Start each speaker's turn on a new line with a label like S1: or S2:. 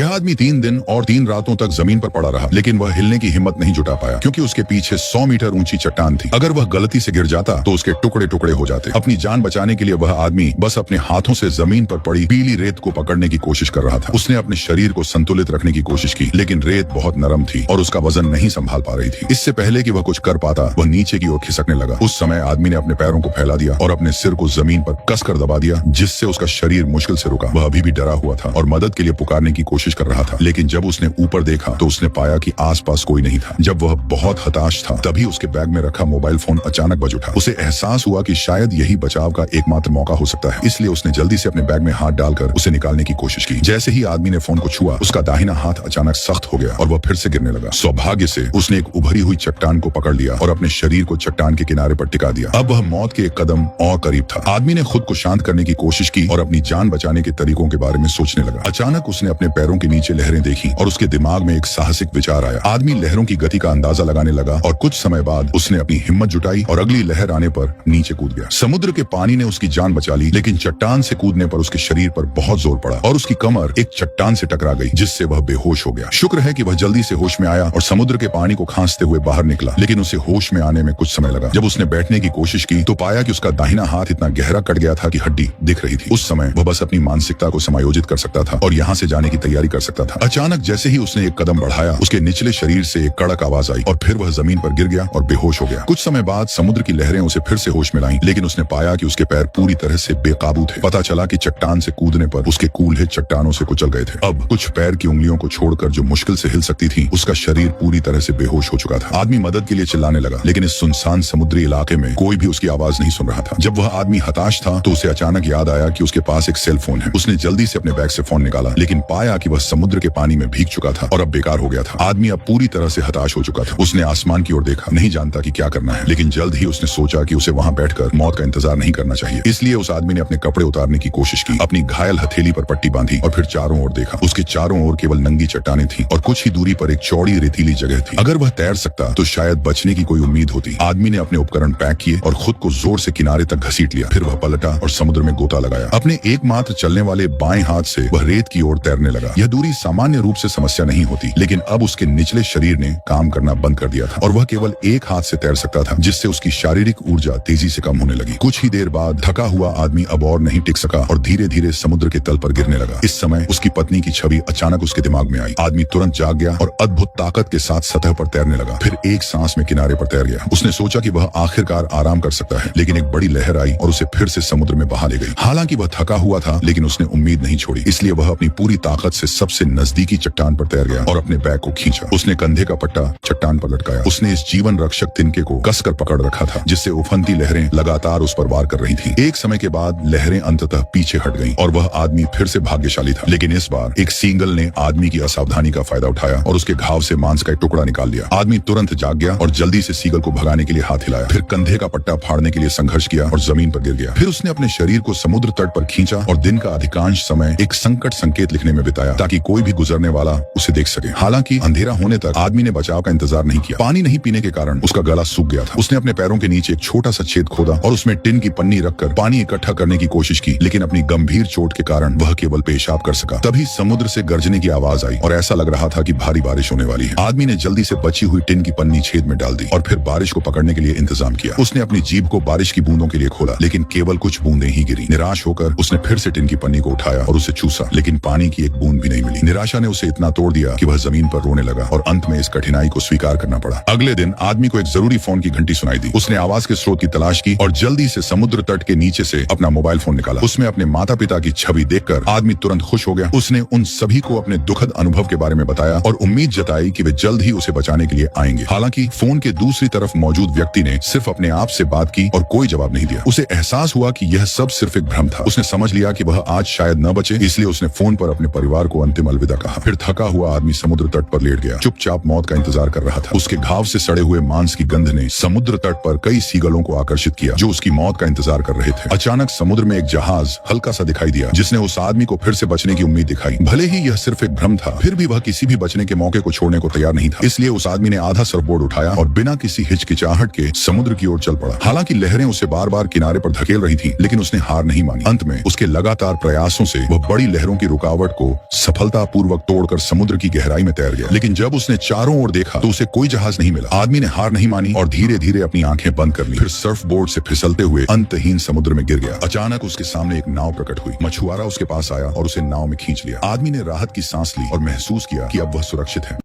S1: यह आदमी 3 दिन और 3 रातों तक जमीन पर पड़ा रहा, लेकिन वह हिलने की हिम्मत नहीं जुटा पाया क्योंकि उसके पीछे 100 मीटर ऊंची चट्टान थी। अगर वह गलती से गिर जाता तो उसके टुकड़े टुकड़े हो जाते। अपनी जान बचाने के लिए वह आदमी बस अपने हाथों से जमीन पर पड़ी पीली रेत को पकड़ने की कोशिश कर रहा था। उसने अपने शरीर को संतुलित रखने की कोशिश की, लेकिन रेत बहुत नरम थी और उसका वजन नहीं संभाल पा रही थी। इससे पहले कि वह कुछ कर पाता, वह नीचे की ओर खिसकने लगा। उस समय आदमी ने अपने पैरों को फैला दिया और अपने सिर को जमीन पर कसकर दबा दिया, जिससे उसका शरीर मुश्किल से रुका। वह अभी भी डरा हुआ था और मदद के लिए पुकारने की कोशिश कर रहा था, लेकिन जब उसने ऊपर देखा तो उसने पाया कि आसपास कोई नहीं था। जब वह बहुत हताश था, तभी उसके बैग में रखा मोबाइल फोन अचानक बज उठा। उसे एहसास हुआ कि शायद यही बचाव का एकमात्र मौका हो सकता है, इसलिए उसने जल्दी से अपने बैग में हाथ डालकर उसे निकालने की कोशिश की। जैसे ही आदमी ने फोन को छुआ, उसका दाहिना हाथ अचानक सख्त हो गया और वह फिर से गिरने लगा। सौभाग्य से उसने एक उभरी हुई चट्टान को पकड़ लिया और अपने शरीर को चट्टान के किनारे पर टिका दिया। अब वह मौत के एक कदम और करीब था। आदमी ने खुद को शांत करने की कोशिश की और अपनी जान बचाने के तरीकों के बारे में सोचने लगा। अचानक उसने अपने पैरों के नीचे लहरें देखी और उसके दिमाग में एक साहसिक विचार आया। आदमी लहरों की गति का अंदाजा लगाने लगा और कुछ समय बाद उसने अपनी हिम्मत जुटाई और अगली लहर आने पर नीचे कूद गया। समुद्र के पानी ने उसकी जान बचा ली, लेकिन चट्टान से कूदने पर उसके शरीर पर बहुत जोर पड़ा और उसकी कमर एक चट्टान से टकरा गई, जिससे वह बेहोश हो गया। शुक्र है कि वह जल्दी से होश में आया और समुद्र के पानी को खांसते हुए बाहर निकला, लेकिन उसे होश में आने में कुछ समय लगा। जब उसने बैठने की कोशिश की तो पाया कि उसका दाहिना हाथ इतना गहरा कट गया था कि हड्डी दिख रही थी। उस समय वह बस अपनी मानसिकता को समायोजित कर सकता था और यहाँ से जाने की तैयारी कर सकता था। अचानक जैसे ही उसने एक कदम बढ़ाया, उसके निचले शरीर से एक कड़क आवाज आई और फिर वह जमीन पर गिर गया और बेहोश हो गया। कुछ समय बाद समुद्र की लहरें उसे फिर से होश में लाईं, लेकिन उसने पाया कि उसके पैर पूरी तरह से बेकाबू थे। पता चला कि चट्टान से कूदने पर उसके कूल्हे चट्टानों से कुचल गए थे। अब कुछ पैर की उंगलियों को छोड़कर जो मुश्किल से हिल सकती थी, उसका शरीर पूरी तरह से बेहोश हो चुका था। आदमी मदद के लिए चिल्लाने लगा, लेकिन इस सुनसान समुद्री इलाके में कोई भी उसकी आवाज नहीं सुन रहा था। जब वह आदमी हताश था तो उसे अचानक याद आया कि उसके पास एक सेल फोन है। उसने जल्दी से अपने बैग से फोन निकाला, लेकिन पाया कि वह समुद्र के पानी में भीग चुका था और अब बेकार हो गया था। आदमी अब पूरी तरह से हताश हो चुका था। उसने आसमान की ओर देखा, नहीं जानता कि क्या करना है, लेकिन जल्द ही उसने सोचा कि उसे वहां बैठकर मौत का इंतजार नहीं करना चाहिए। इसलिए उस आदमी ने अपने कपड़े उतारने की कोशिश की, अपनी घायल हथेली पर पट्टी बांधी और फिर चारों ओर देखा। उसके चारों ओर केवल नंगी चट्टानें थी और कुछ ही दूरी पर एक चौड़ी रेतीली जगह थी। अगर वह तैर सकता तो शायद बचने की कोई उम्मीद होती। आदमी ने अपने उपकरण पैक किए और खुद को जोर से किनारे तक घसीट लिया। फिर वह पलटा और समुद्र में गोता लगाया। अपने एकमात्र चलने वाले बाएं हाथ से वह रेत की ओर तैरने लगा। यह दूरी सामान्य रूप से समस्या नहीं होती, लेकिन अब उसके निचले शरीर ने काम करना बंद कर दिया था और वह केवल एक हाथ से तैर सकता था, जिससे उसकी शारीरिक ऊर्जा तेजी से कम होने लगी। कुछ ही देर बाद थका हुआ आदमी अब और नहीं टिक सका और धीरे धीरे समुद्र के तल पर गिरने लगा। इस समय उसकी पत्नी की छवि अचानक उसके दिमाग में आई। आदमी तुरंत जाग गया और अद्भुत ताकत के साथ सतह पर तैरने लगा। फिर एक सांस में किनारे पर तैर गया। उसने सोचा कि वह आखिरकार आराम कर सकता है, लेकिन एक बड़ी लहर आई और उसे फिर से समुद्र में बहा ले गई। हालांकि वह थका हुआ था, लेकिन उसने उम्मीद नहीं छोड़ी, इसलिए वह अपनी पूरी ताकत से सबसे नजदीकी चट्टान पर तैर गया और अपने बैग को खींचा। उसने कंधे का पट्टा चट्टान पर लटकाया। उसने इस जीवन रक्षक तिनके को कसकर पकड़ रखा था, जिससे उफनती लहरें लगातार उस पर वार कर रही थी। एक समय के बाद लहरें अंततः पीछे हट गईं और वह आदमी फिर से भाग्यशाली था। लेकिन इस बार एक सींगल ने आदमी की असावधानी का फायदा उठाया और उसके घाव से मांस का एक टुकड़ा निकाल लिया। आदमी तुरंत जाग गया और जल्दी से सीगल को भगाने के लिए हाथ हिलाया। फिर कंधे का पट्टा फाड़ने के लिए संघर्ष किया और जमीन पर गिर गया। फिर उसने अपने शरीर को समुद्र तट पर खींचा और दिन का अधिकांश समय एक संकट संकेत लिखने में बिताया, ताकि कोई भी गुजरने वाला उसे देख सके। हालांकि अंधेरा होने तक आदमी ने बचाव का इंतजार नहीं किया। पानी नहीं पीने के कारण उसका गला सूख गया था। उसने अपने पैरों के नीचे एक छोटा सा छेद खोदा और उसमें टिन की पन्नी रखकर पानी इकट्ठा करने की कोशिश की, लेकिन अपनी गंभीर चोट के कारण वह केवल पेशाब कर सका। तभी समुद्र से गर्जने की आवाज आई और ऐसा लग रहा था कि भारी बारिश होने वाली है। आदमी ने जल्दी से बची हुई टिन की पन्नी छेद में डाल दी और फिर बारिश को पकड़ने के लिए इंतजाम किया। उसने अपनी जीभ को बारिश की बूंदों के लिए खोला, लेकिन केवल कुछ बूंदें ही गिरी। निराश होकर उसने फिर से टिन की पन्नी को उठाया और उसे चूसा, लेकिन पानी की एक बूंद भी नहीं मिली। निराशा ने उसे इतना तोड़ दिया कि वह जमीन पर रोने लगा और अंत में इस कठिनाई को स्वीकार करना पड़ा। अगले दिन आदमी को एक जरूरी फोन की घंटी सुनाई दी। उसने आवाज के स्रोत की तलाश की और जल्दी से समुद्र तट के नीचे से अपना मोबाइल फोन निकाला। उसमें अपने माता पिता की छवि देखकर आदमी तुरंत खुश हो गया। उसने उन सभी को अपने दुखद अनुभव के बारे में बताया और उम्मीद जताई कि वे जल्द ही उसे बचाने के लिए आएंगे। हालांकि फोन के दूसरी तरफ मौजूद व्यक्ति ने सिर्फ अपने आप से बात की और कोई जवाब नहीं दिया। उसे एहसास हुआ कि यह सब सिर्फ एक भ्रम था। उसने समझ लिया कि वह आज शायद न बचे, इसलिए उसने फोन पर अपने परिवार को अंतिम अलविदा कहा। फिर थका हुआ आदमी समुद्र तट पर लेट गया, चुपचाप मौत का इंतजार कर रहा था। उसके घाव से सड़े हुए मांस की गंध ने समुद्र तट पर कई सीगलों को आकर्षित किया, जो उसकी मौत का इंतजार कर रहे थे। अचानक समुद्र में एक जहाज हल्का सा दिखाई दिया, जिसने उस आदमी को फिर से बचने की उम्मीद दिखाई। भले ही यह सिर्फ एक भ्रम था, फिर भी वह किसी भी बचने के मौके को छोड़ने को तैयार नहीं था। इसलिए उस आदमी ने आधा सरबोर्ड उठाया और बिना किसी हिचकिचाहट के समुद्र की ओर चल पड़ा। हालांकि लहरें उसे बार बार किनारे पर धकेल रही थी, लेकिन उसने हार नहीं मानी। अंत में उसके लगातार प्रयासों से वह बड़ी लहरों की रुकावट को सफलतापूर्वक तोड़कर समुद्र की गहराई में तैर गया। लेकिन जब उसने चारों ओर देखा तो उसे कोई जहाज नहीं मिला। आदमी ने हार नहीं मानी और धीरे धीरे अपनी आंखें बंद कर ली। फिर सर्फ बोर्ड से फिसलते हुए अंतहीन समुद्र में गिर गया। अचानक उसके सामने एक नाव प्रकट हुई। मछुआरा उसके पास आया और उसे नाव में खींच लिया। आदमी ने राहत की सांस ली और महसूस किया कि अब वह सुरक्षित है।